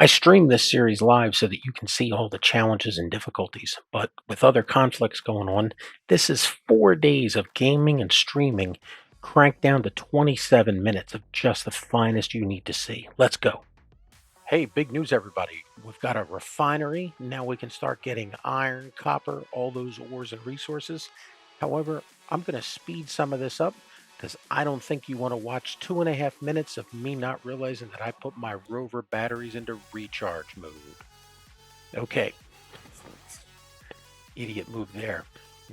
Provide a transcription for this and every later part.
I stream this series live so that you can see all the challenges and difficulties, but with other conflicts going on, this is 4 days of gaming and streaming cranked down to 27 minutes of just the finest you need to see. Let's go. Hey, big news, everybody. We've got a refinery. Now we can start getting iron, copper, all those ores and resources. However, I'm going to speed some of this up because I don't think you want to watch 2.5 minutes of me not realizing that I put my rover batteries into recharge mode. Okay, idiot move there.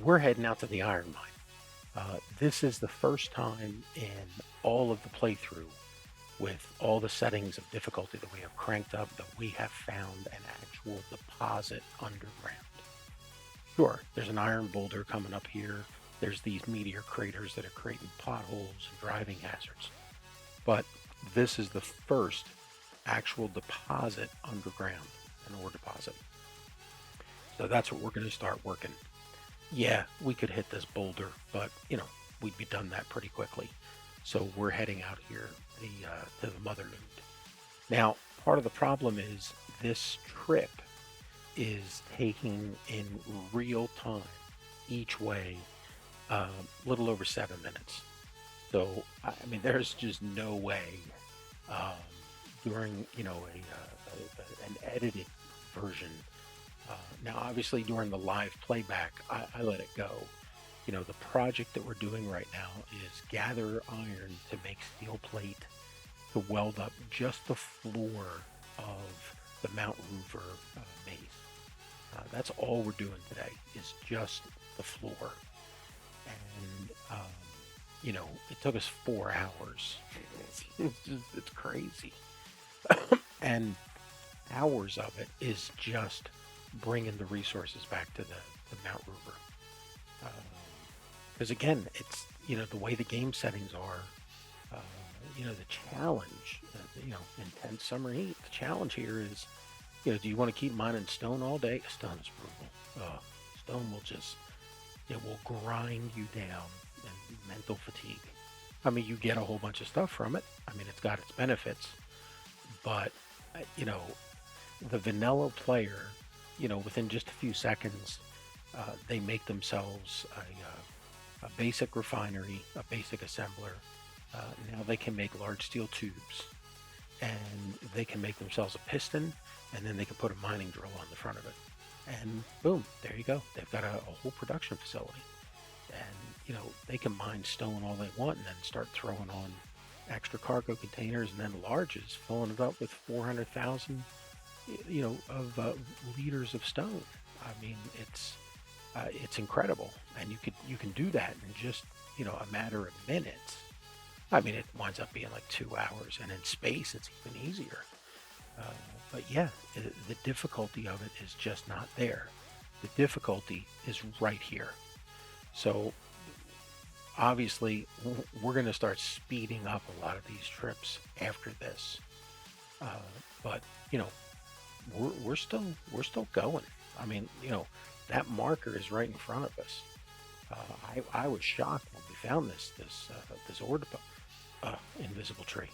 We're heading out to the iron mine. This is the first time in all of the playthrough with all the settings of difficulty that we have cranked up that we have found an actual deposit underground. Sure, there's an iron boulder coming up here. There's these meteor craters that are creating potholes and driving hazards. But this is the first actual deposit underground, an ore deposit. So that's what we're going to start working. Yeah, we could hit this boulder, but we'd be done that pretty quickly. So we're heading out here to the mother node. Now, part of the problem is this trip is taking in real time each way a little over 7 minutes. So I mean, there's just no way um, during an edited version. Now, obviously, during the live playback, I let it go. The project that we're doing right now is gather iron to make steel plate to weld up just the floor of the Mount Ruver maze. That's all we're doing today is just the floor. And, it took us 4 hours. It's crazy. And hours of it is just bringing the resources back to the Mount Ruver. Because again, it's the way the game settings are. The challenge. Intense summer heat. The challenge here is, do you want to keep mining stone all day? Stone is brutal. Stone will just it will grind you down and mental fatigue. I mean, you get a whole bunch of stuff from it. I mean, it's got its benefits, but uh, you know, the vanilla player, within just a few seconds, they make themselves a basic refinery, a basic assembler. Now they can make large steel tubes, and they can make themselves a piston, and then they can put a mining drill on the front of it, and boom, there you go. They've got a whole production facility, and they can mine stone all they want, and then start throwing on extra cargo containers and then larges, filling it up with 400,000 of liters of stone. I mean, it's incredible, and you can do that in just a matter of minutes. I mean, it winds up being like 2 hours, and in space, it's even easier. Uh, but yeah, the difficulty of it is just not there. The difficulty is right here. So obviously, we're going to start speeding up a lot of these trips after this. Uh, but we're still going. I mean, that marker is right in front of us. I was shocked when we found this invisible tree.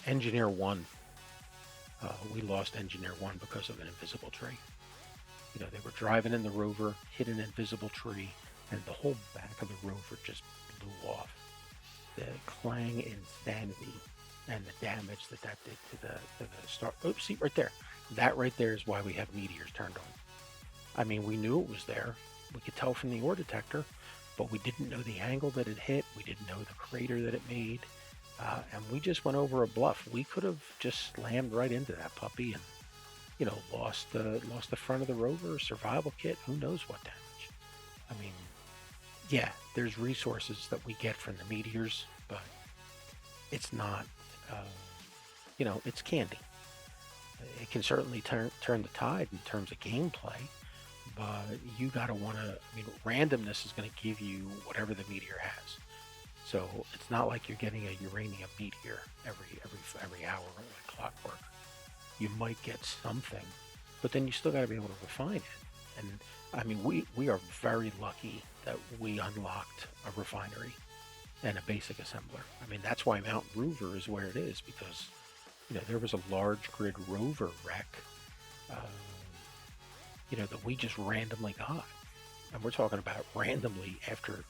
Engineer one. We lost Engineer one because of an invisible tree. They were driving in the rover, hit an invisible tree, and the whole back of the rover just blew off. The clang insanity and the damage that did to the star. Oops, see right there. That right there is why we have meteors turned on. I mean, we knew it was there. We could tell from the ore detector, but we didn't know the angle that it hit. We didn't know the crater that it made, and we just went over a bluff. We could have just slammed right into that puppy and lost the front of the rover, survival kit. Who knows what damage? I mean, yeah, there's resources that we get from the meteors, but it's not. It's candy. It can certainly turn the tide in terms of gameplay, but you gotta wanna. I mean, randomness is going to give you whatever the meteor has. So it's not like you're getting a uranium meteor every hour like clockwork. You might get something, but then you still got to be able to refine it. And I mean, we are very lucky that we unlocked a refinery and a basic assembler. I mean, that's why Mount Ruver is where it is because there was a large grid rover wreck, uh, that we just randomly got. And we're talking about randomly after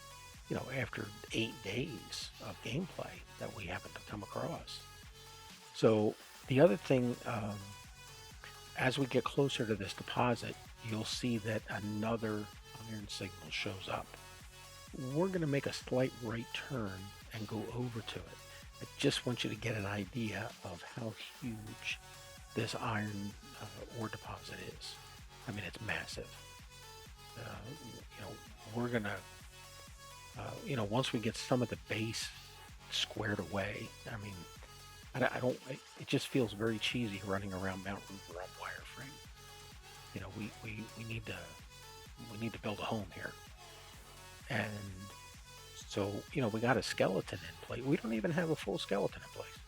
8 days of gameplay that we happened to come across. So the other thing, as we get closer to this deposit, you'll see that another iron signal shows up. We're going to make a slight right turn and go over to it. I just want you to get an idea of how huge this iron ore deposit is. I mean, it's massive. We're going to, once we get some of the base squared away, I mean, it just feels very cheesy running around Mount Ruber on wireframe. We need to build a home here. And so, we got a skeleton in place. We don't even have a full skeleton in place.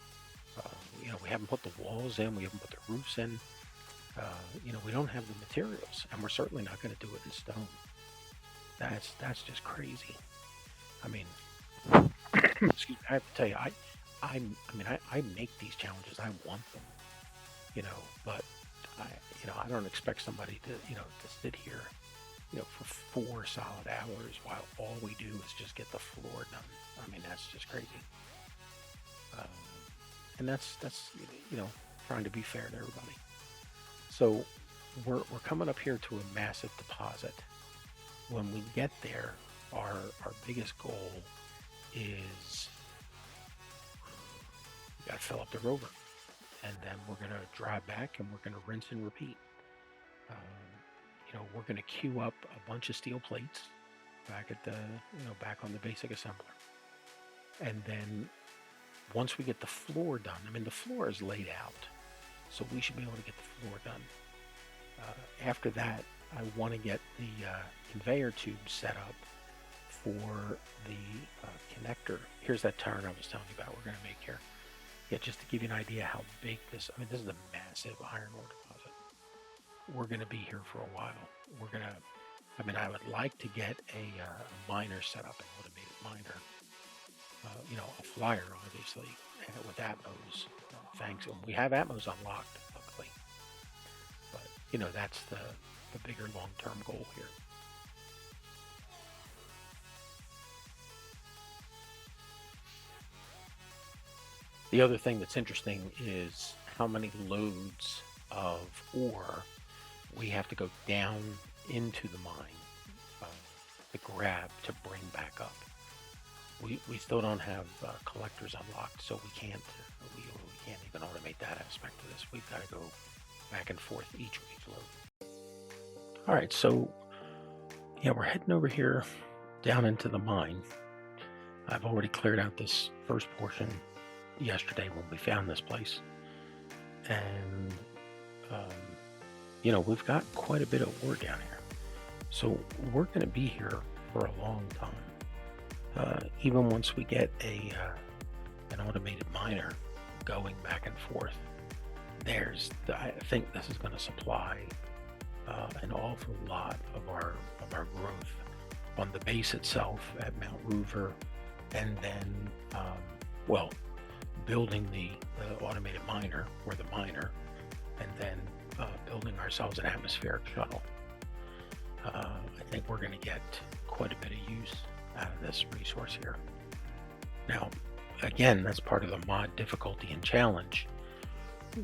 We haven't put the walls in. We haven't put the roofs in. We don't have the materials, and we're certainly not going to do it in stone. That's just crazy. I mean, excuse me, I have to tell you, I make these challenges. I want them, but I don't expect somebody to sit here, for 4 solid hours while all we do is just get the floor done. I mean, that's just crazy. And that's trying to be fair to everybody. So we're coming up here to a massive deposit. When we get there, our biggest goal is we got to fill up the rover, and then we're going to drive back and we're going to rinse and repeat. We're going to queue up a bunch of steel plates back at the back on the basic assembler, and then once we get the floor done, I mean the floor is laid out, so we should be able to get the floor done. After that, I want to get the conveyor tube set up for the connector. Here's that turn I was telling you about we're going to make here. Yeah, just to give you an idea how big this is a massive iron ore deposit. We're going to be here for a while. I would like to get a miner set up, an automated miner. A flyer, obviously, with Atmos. Thanks. We have Atmos unlocked, luckily. But, that's the bigger long-term goal here. The other thing that's interesting is how many loads of ore we have to go down into the mine to grab to bring back up. We still don't have collectors unlocked, so we can't even automate that aspect of this. We've got to go back and forth each week's load. All right, so yeah, we're heading over here down into the mine. I've already cleared out this first portion yesterday when we found this place, and we've got quite a bit of ore down here, so we're going to be here for a long time. Even once we get an automated miner going back and forth, I think this is going to supply an awful lot of our growth on the base itself at Mount Ruver, and then building the automated miner or the miner, and then building ourselves an atmospheric shuttle. I think we're going to get quite a bit of use out of this resource here. Now, again, that's part of the mod difficulty and challenge.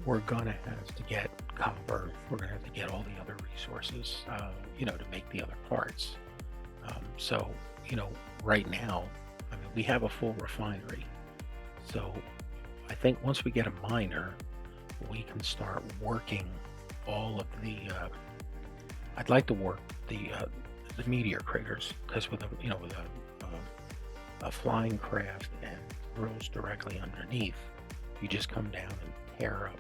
We're going to have to get copper. We're going to have to get all the other resources, to make the other parts. So, right now, we have a full refinery. So I think once we get a miner, we can start working all of the, I'd like to work the meteor craters, because with a flying craft and drills directly underneath, you just come down and tear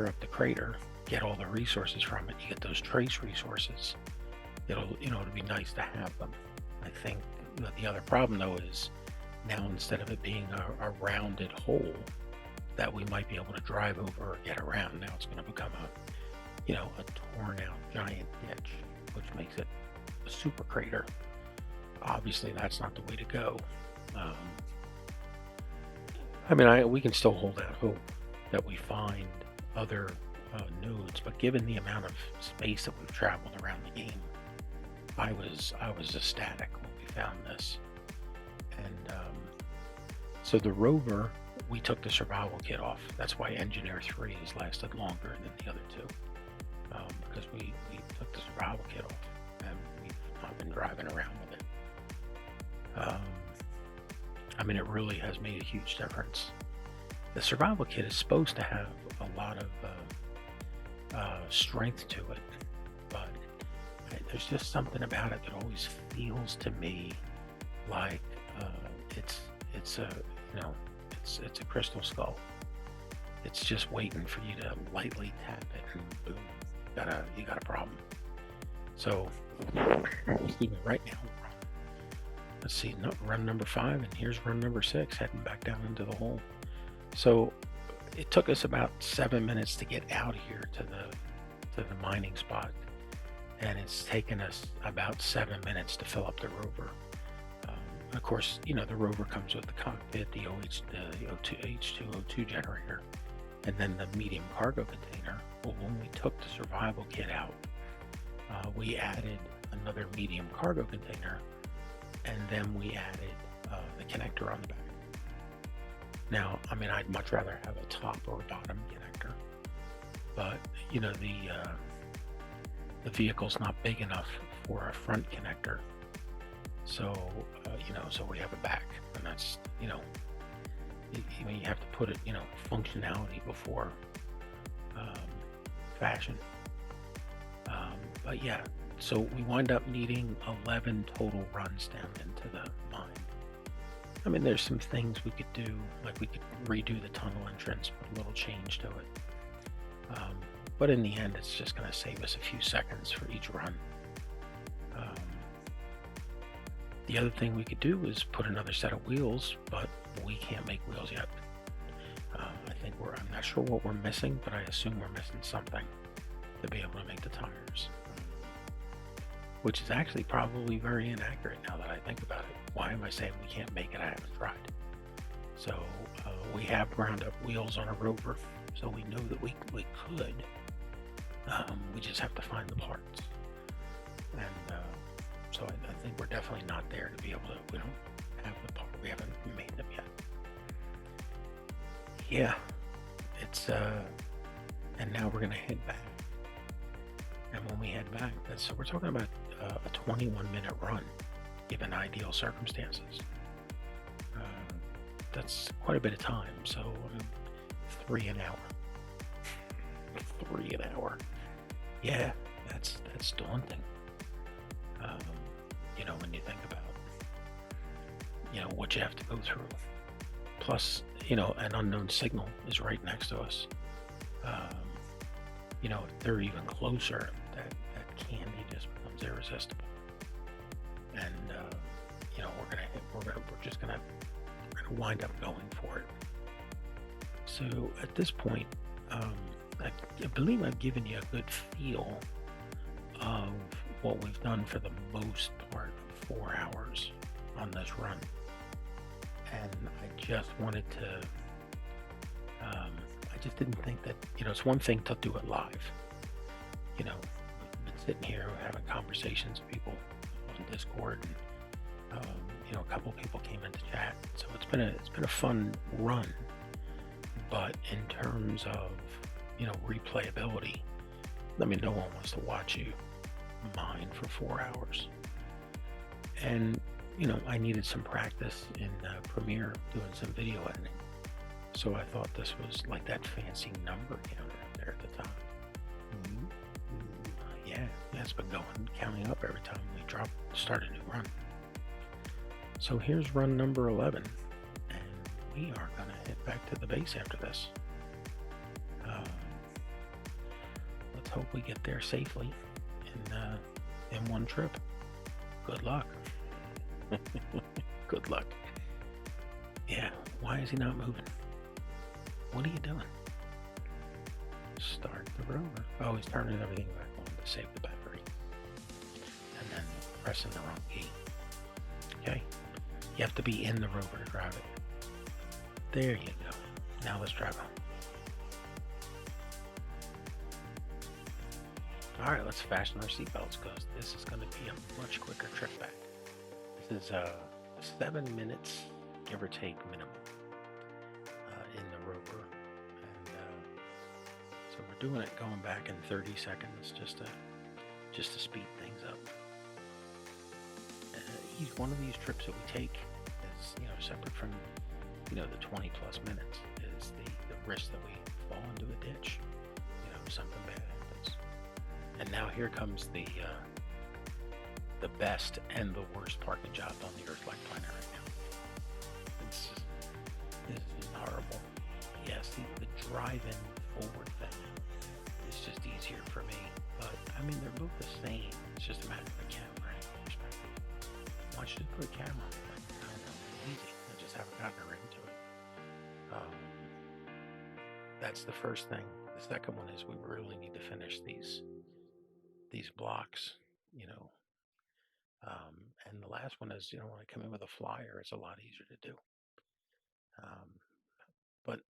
up the crater, get all the resources from it. You get those trace resources. It'll be nice to have them. I think the other problem though is now, instead of it being a rounded hole that we might be able to drive over or get around, now it's going to become a torn out giant ditch, which makes it a super crater. Obviously that's not the way to go. I mean, we can still hold out hope that we find other nodes, but given the amount of space that we've traveled around the game, I was ecstatic when we found this. And so the rover, we took the survival kit off. That's why Engineer 3 has lasted longer than the other two, because we took the survival kit off and we've not been driving around with it. I mean, it really has made a huge difference. The survival kit is supposed to have a lot of strength to it, but there's just something about it that always feels to me like it's a it's a crystal skull. It's just waiting for you to lightly tap it, and boom, you got a problem. So even right now, let's see, run number 5, and here's run number 6, heading back down into the hole. So it took us about 7 minutes to get out here to the mining spot, and it's taken us about 7 minutes to fill up the rover. Of course, the rover comes with the cockpit, the H2O2 generator, and then the medium cargo container. Well, when we took the survival kit out, we added another medium cargo container, and then we added the connector on the back. Now, I mean, I'd much rather have a top or a bottom connector, but the vehicle's not big enough for a front connector, so so we have a back, and that's you have to put it functionality before fashion. But yeah, so we wind up needing 11 total runs down into the mine. I mean, there's some things we could do, like we could redo the tunnel entrance, put a little change to it. But in the end, it's just going to save us a few seconds for each run. The other thing we could do is put another set of wheels, but we can't make wheels yet. I'm not sure what we're missing, but I assume we're missing something to be able to make the tires. Which is actually probably very inaccurate now that I think about it. Why am I saying we can't make it? I haven't tried. So we have ground up wheels on a rover, so we know that we could. We just have to find the parts. And so I think we're definitely not there to be able to. We don't have the part. We haven't made them yet. Yeah, it's and now we're gonna head back. And when we head back, so we're talking about a 21-minute run, given ideal circumstances. That's quite a bit of time. So 3 an hour. 3 an hour. Yeah, that's daunting. When you think about what you have to go through. Plus, an unknown signal is right next to us. If they're even closer, that candy just becomes irresistible. And we're just gonna wind up going for it. So at this point, I believe I've given you a good feel of what we've done for the most part of 4 hours on this run. And I just wanted to, I just didn't think that, it's one thing to do it live. We've been sitting here having conversations with people on Discord, and, a couple of people came into chat. So it's been a fun run, but in terms of, replayability, no one wants to watch you mine for 4 hours. And I needed some practice in Premiere doing some video editing, so I thought this was like that fancy number counter up there at the top. Yeah, it's been counting up every time we start a new run. So here's run number 11, and we are gonna head back to the base after this. Let's hope we get there safely in one trip. Good luck. Good luck. Yeah, why is he not moving? What are you doing? Start the rover. Oh, he's turning everything back on to save the battery. And then pressing the wrong key. Okay? You have to be in the rover to drive it. There you go. Now let's drive home. All right, let's fasten our seatbelts because this is going to be a much quicker trip back. This is 7 minutes, give or take, minimum in the Rover, and so we're doing it going back in 30 seconds just to speed things up. Each one of these trips that we take is, separate from, the 20 plus minutes, is the risk that we fall into a ditch, something bad happens. And now here comes the best and the worst parking job on the Earth-like planet right now. This is horrible. Yes, the drive-in forward thing is just easier for me, but I mean they're both the same. It's just a matter of a camera perspective. Why should I put a camera? Like, I don't know, easy. I just haven't gotten around to it. That's the first thing. The second one is we really need to finish these blocks, and the last one is, when I come in with a flyer, it's a lot easier to do. But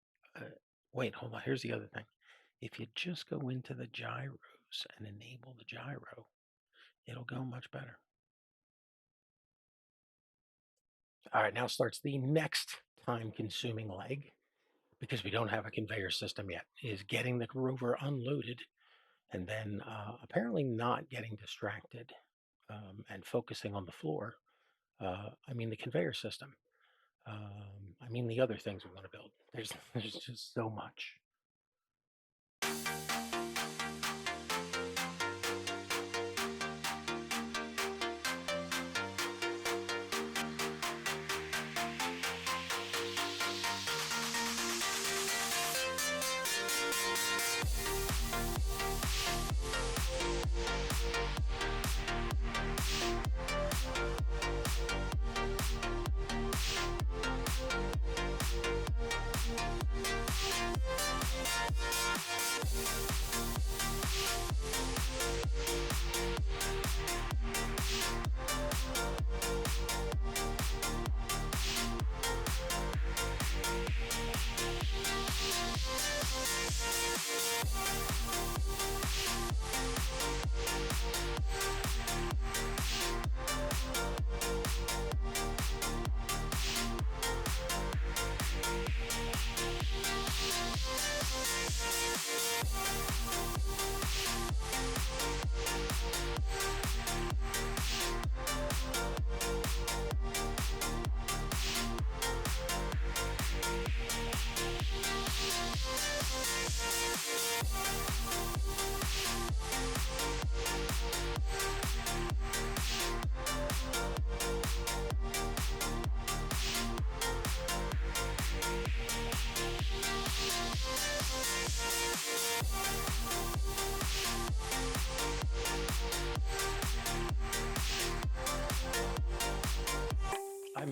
wait, hold on. Here's the other thing. If you just go into the gyros and enable the gyro, it'll go much better. All right, now starts the next time-consuming leg, because we don't have a conveyor system yet, is getting the Rover unloaded and then apparently not getting distracted and focusing on the floor. The conveyor system. The other things we want to build. There's just so much.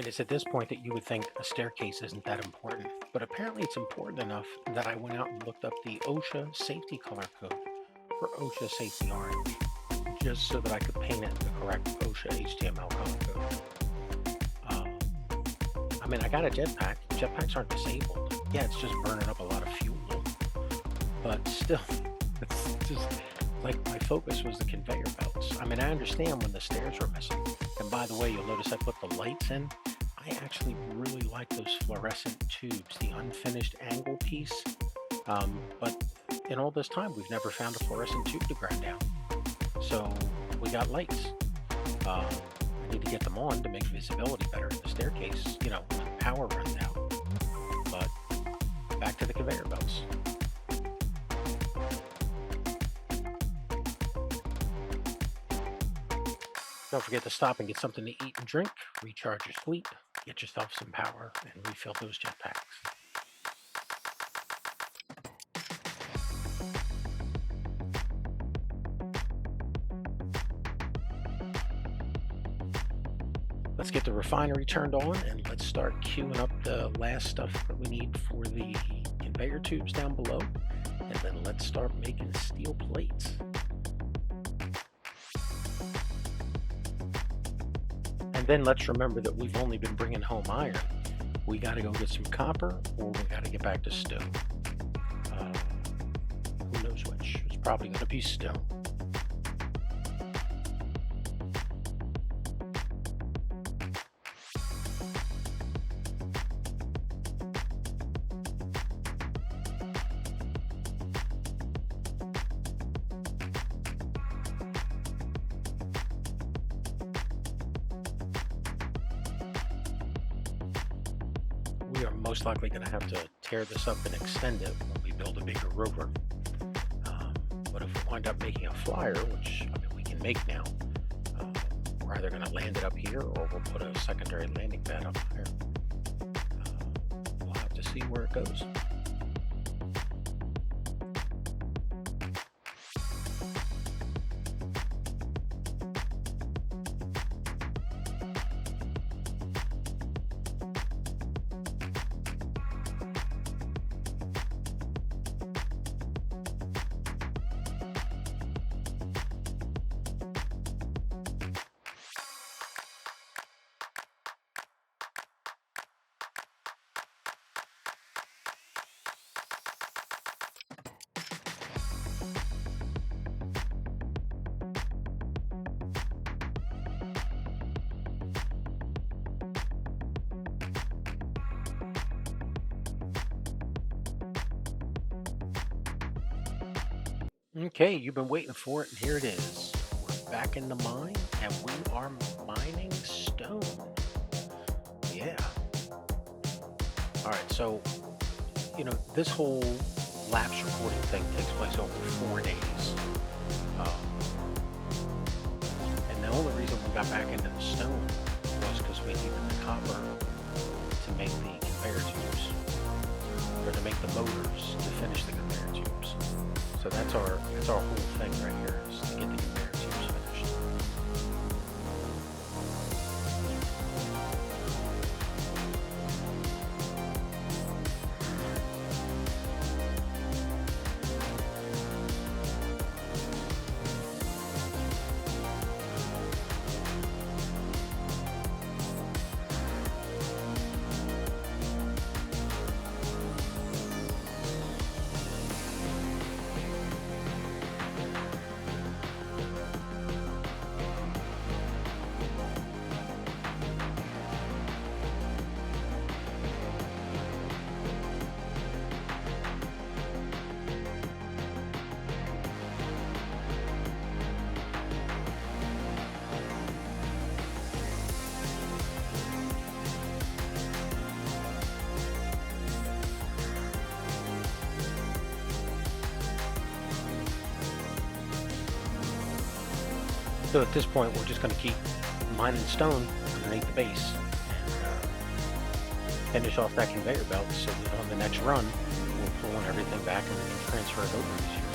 It's at this point that you would think a staircase isn't that important, but apparently it's important enough that I went out and looked up the OSHA safety color code for OSHA safety orange, just so that I could paint it the correct OSHA HTML color code. I got a jetpack. Jetpacks aren't disabled. Yeah, it's just burning up a lot of fuel, but still, it's just like my focus was the conveyor belts. I understand when the stairs were missing. And by the way, you'll notice I put the lights in. I actually really like those fluorescent tubes, the unfinished angle piece. But in all this time, we've never found a fluorescent tube to grind down. So we got lights. I need to get them on to make visibility better in the staircase, when the power runs out. But back to the conveyor belts. Don't forget to stop and get something to eat and drink, recharge your sleep, get yourself some power, and refill those jetpacks. Let's get the refinery turned on and let's start queuing up the last stuff that we need for the conveyor tubes down below. And then let's start making steel plates. And then let's remember that we've only been bringing home iron. We got to go get some copper, or we got to get back to stone. Uh, who knows which? It's probably going to be stone. We are most likely going to have to tear this up and extend it when we build a bigger rover. But if we wind up making a flyer, which I mean we can make now, uh, we're either going to land it up here or we'll put a secondary landing pad up there. We'll have to see where it goes. Okay, you've been waiting for it, and here it is. We're back in the mine, and we are mining stone. Yeah. All right, so, this whole lapse recording thing takes place over 4 days. And the only reason we got back into the stone was because we needed the copper to make the conveyor tubes, or to make the motors to finish the conveyor tubes. So that's our whole thing right here, is to get the conveyor tubes finished. So at this point, we're just going to keep mining stone underneath the base and finish off that conveyor belt, so that on the next run, we're pulling everything back and we can transfer it over this year.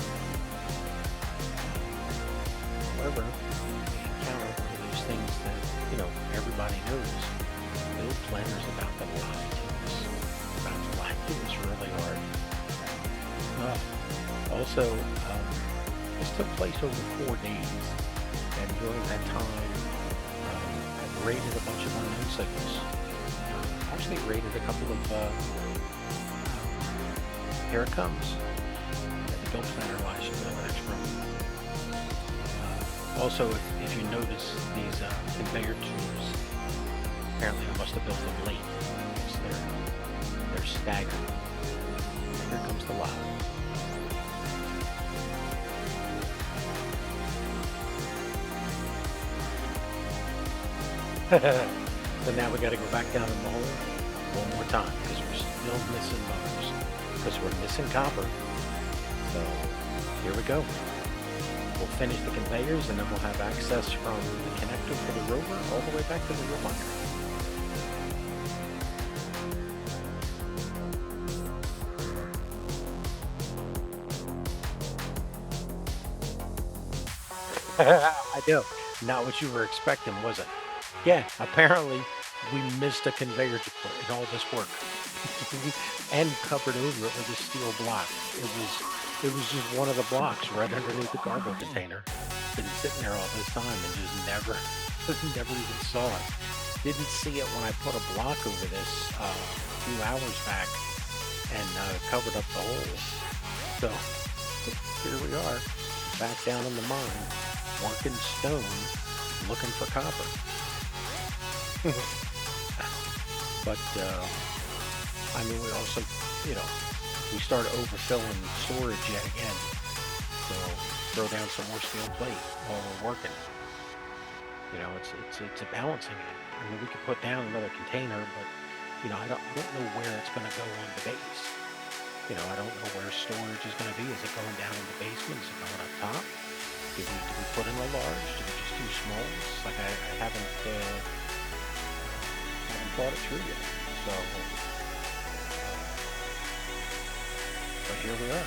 However, we encounter one of those things that, everybody knows. Build planners about to lie to us. About to lie to us really hard. This took place over 4 days. And during that time, I've raided a bunch of unknown signals. Actually raided a couple of, here it comes. The build planner lies in the next room. Also, if you notice these conveyor tubes, apparently I must have built them late, because they're staggered. Here comes the lie. So now we got to go back down and mold one more time, because we're still missing motors, because we're missing copper. So here we go. We'll finish the conveyors, and then we'll have access from the connector for the rover all the way back to the refiner. I know. Not what you were expecting, was it? Yeah, apparently we missed a conveyor in all this work and covered over it with a steel block. It was just one of the blocks right underneath the cargo container. Been sitting there all this time and just never even saw it. Didn't see it when I put a block over this a few hours back and covered up the hole. So here we are, back down in the mine, working stone, looking for copper. But I mean, we also, you know, we start overfilling storage yet again. So throw down some more steel plate while we're working. You know, it's a balancing act. I mean, we could put down another container, but you know, I don't know where it's going to go on the base. You know, I don't know where storage is going to be. Is it going down in the basement? Is it going up top? Do we put in a large? Do we just do smalls? Like I haven't thought it through yet. So, but here we are.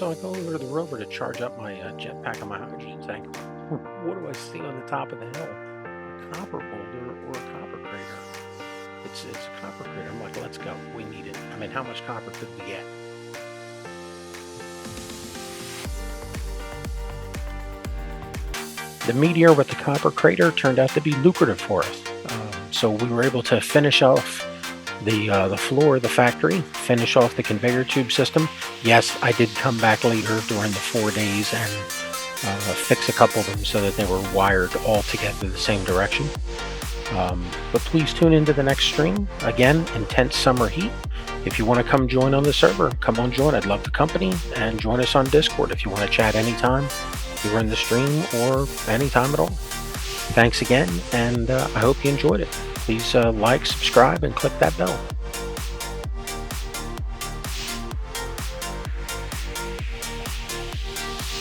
So I go over to the rover to charge up my jetpack on my hydrogen tank. What do I see on the top of the hill? A copper boulder or a copper crater? It's a copper crater. I'm like, let's go. We need it. I mean, how much copper could we get? The meteor with the copper crater turned out to be lucrative for us. So we were able to finish off the floor of the factory, finish off the conveyor tube system. Yes, I did come back later during the 4 days and fix a couple of them so that they were wired all together the same direction. But please tune into the next stream. Again, intense summer heat. If you want to come join on the server, come on join. I'd love the company, and join us on Discord if you want to chat anytime you're in the stream or anytime at all. Thanks again, and I hope you enjoyed it. Please like, subscribe, and click that bell.